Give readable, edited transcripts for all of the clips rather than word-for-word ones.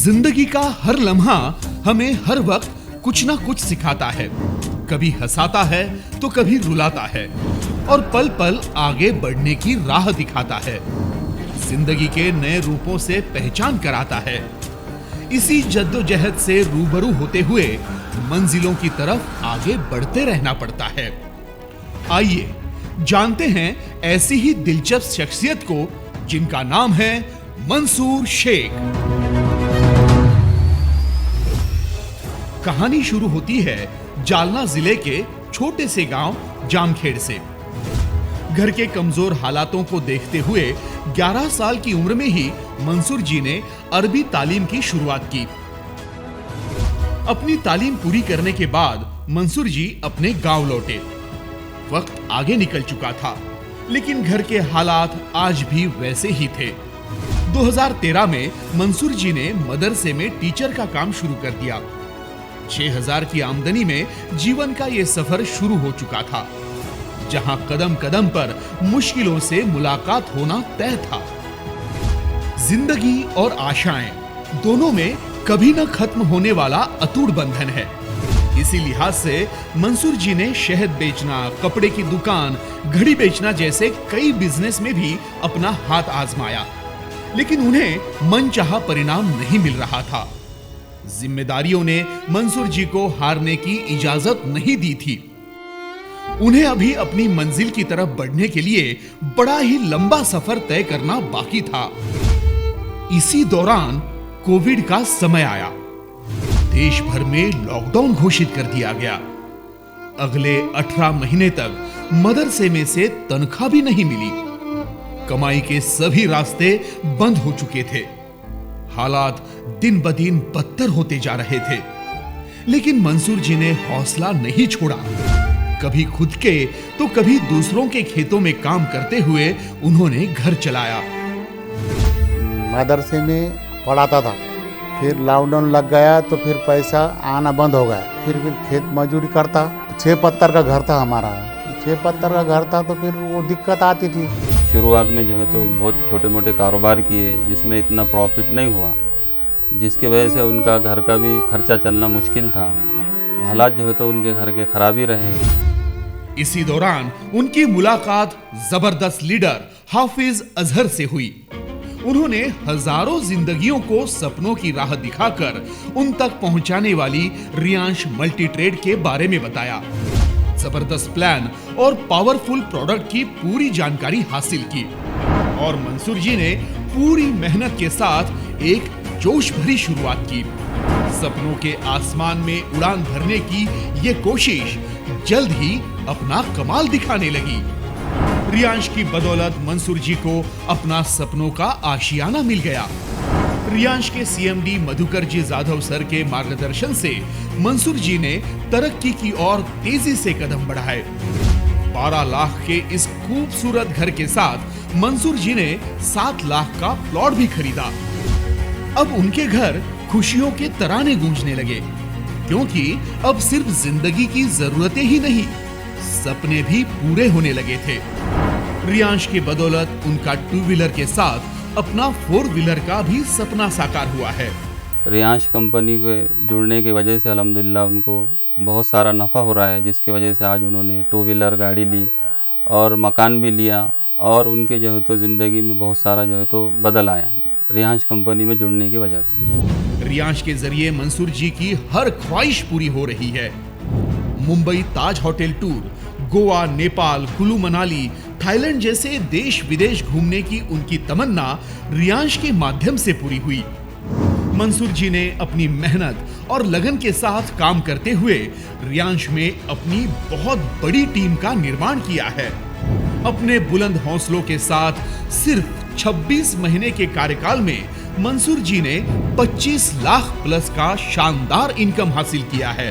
जिंदगी का हर लम्हा हमें हर वक्त कुछ ना कुछ सिखाता है। कभी हंसाता है तो कभी रुलाता है और पल पल आगे बढ़ने की राह दिखाता है। जिंदगी के नए रूपों से पहचान कराता है। इसी जद्दोजहद से रूबरू होते हुए मंजिलों की तरफ आगे बढ़ते रहना पड़ता है। आइए जानते हैं ऐसी ही दिलचस्प शख्सियत को जिनका नाम है मंसूर शेख। कहानी शुरू होती है जालना जिले के छोटे से गांव जामखेड़ से। घर के कमजोर हालातों को देखते हुए 11 साल की उम्र में ही मंसूर जी ने अरबी तालीम की शुरुआत की। अपनी तालीम पूरी करने के बाद मंसूर जी अपने गांव लौटे। वक्त आगे निकल चुका था, लेकिन घर के हालात आज भी वैसे ही थे। 2013 में मंसूर जी ने मदरसे में टीचर का काम शुरू कर दिया। 6000 की आमदनी में जीवन का यह सफर शुरू हो चुका था, जहां कदम कदम पर मुश्किलों से मुलाकात होना तय था। जिंदगी और आशाएं दोनों में कभी न खत्म होने वाला अटूट बंधन है। इसी लिहाज से मंसूर जी ने शहद बेचना, कपड़े की दुकान, घड़ी बेचना जैसे कई बिजनेस में भी अपना हाथ आजमाया, लेकिन उन्हें मनचाहा परिणाम नहीं मिल रहा था। जिम्मेदारियों ने मंसूर जी को हारने की इजाजत नहीं दी थी। उन्हें अभी अपनी मंजिल की तरफ बढ़ने के लिए बड़ा ही लंबा सफर तय करना बाकी था। इसी दौरान कोविड का समय आया। देश भर में लॉकडाउन घोषित कर दिया गया। अगले 18 महीने तक मदरसे में से तनख्वाह भी नहीं मिली। कमाई के सभी रास्ते बंद हो चुके थे। हालात दिन ब दिन बदतर होते जा रहे थे, लेकिन मंसूर जी ने हौसला नहीं छोड़ा। कभी खुद के तो कभी दूसरों के खेतों में काम करते हुए उन्होंने घर चलाया। मदरसे में पढ़ाता था, फिर लॉकडाउन लग गया तो फिर पैसा आना बंद हो गया। फिर खेत मजदूरी करता। 6 पत्थर का घर था हमारा। 6 पत्थर का घर था तो फिर वो दिक्कत आती थी। शुरुआत में जो है तो बहुत छोटे मोटे कारोबार किए, जिसमें इतना प्रॉफिट नहीं हुआ, जिसके वजह से उनका घर का भी खर्चा चलना मुश्किल था। हालात जो है तो उनके घर के खराब ही रहे। इसी दौरान उनकी मुलाकात जबरदस्त लीडर हाफिज अजहर से हुई। उन्होंने हजारों जिंदगियों को सपनों की राह दिखाकर उन तक पहुंचाने वाली रियांश मल्टी ट्रेड के बारे में बताया। जबरदस्त प्लान और पावरफुल प्रोडक्ट की पूरी जानकारी हासिल की और मंसूर जी ने पूरी मेहनत के साथ एक जोश भरी शुरुआत की। सपनों के आसमान में उड़ान भरने की ये कोशिश जल्द ही अपना कमाल दिखाने लगी। रियांश की बदौलत मंसूर जी को अपना सपनों का आशियाना मिल गया। रियांश के सीएमडी मधुकर जी जाधव सर के मार्गदर्शन से मंसूर जी ने तरक्की की ओर तेजी से कदम बढ़ाए। 12 लाख के इस खूबसूरत घर के साथ मंसूर जी ने 7 लाख का प्लॉट भी खरीदा। अब उनके घर खुशियों के तराने गूंजने लगे, क्योंकि अब सिर्फ जिंदगी की जरूरतें ही नहीं, सपने भी पूरे होने लगे थे। रियांश की बदौलत उनका 2 व्हीलर के साथ अपना 4 व्हीलर का भी सपना साकार हुआ है। रियांश कंपनी के जुड़ने की वजह से अल्हम्दुलिल्लाह उनको बहुत सारा नफ़ा हो रहा है, जिसकी वजह से आज उन्होंने 2 व्हीलर गाड़ी ली और मकान भी लिया और उनके जो है तो ज़िंदगी में बहुत सारा जो है तो बदल आया रियांश कंपनी में जुड़ने की वजह से। रियांश के जरिए मंसूर जी की हर ख्वाहिश पूरी हो रही है। Mumbai Taj hotel tour, Goa, Nepal, Kullu Manali, Thailand जैसे देश विदेश घूमने की उनकी तमन्ना रियांश के माध्यम से पूरी हुई। मंसूर जी ने अपनी मेहनत और लगन के साथ काम करते हुए रियांश में अपनी बहुत बड़ी टीम का निर्माण किया है। अपने बुलंद हौसलों के साथ सिर्फ 26 महीने के कार्यकाल में मंसूर जी ने 25 लाख प्लस का शानदार इनकम हासिल किया है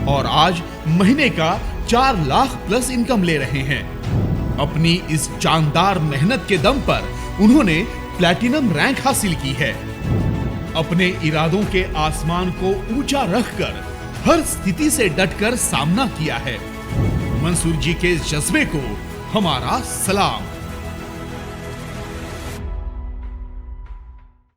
और आज महीने का 4 लाख प्लस इनकम ले रहे हैं। अपनी इस शानदार मेहनत के दम पर उन्होंने प्लैटिनम रैंक हासिल की है। अपने इरादों के आसमान को ऊंचा रखकर हर स्थिति से डटकर सामना किया है। मंसूर जी के इस जज्बे को हमारा सलाम।